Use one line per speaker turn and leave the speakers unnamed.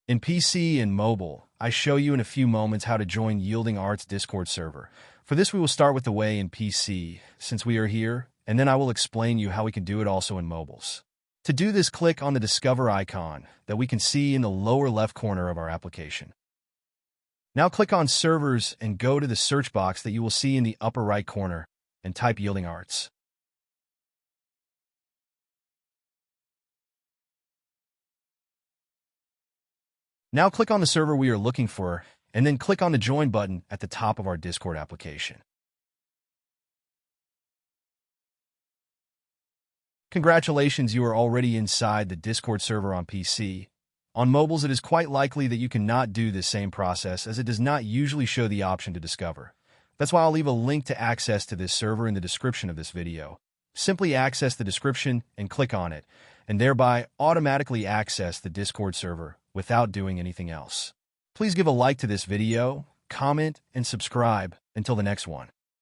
In PC and mobile, I show you in a few moments how to join Yielding Arts Discord server. For this, we will start with the way in PC, since we are here, and then I will explain you how we can do it also in mobiles. To do this, click on the Discover icon that we can see in the lower left corner of our application. Now click on Servers and go to the search box that you will see in the upper right corner and type Yielding Arts. Now click on the server we are looking for, and then click on the Join button at the top of our Discord application. Congratulations, you are already inside the Discord server on PC. On mobiles, it is quite likely that you cannot do this same process, as it does not usually show the option to discover. That's why I'll leave a link to access to this server in the description of this video. Simply access the description and click on it, and thereby automatically access the Discord server without doing anything else. Please give a like to this video, comment, and subscribe. Until the next one.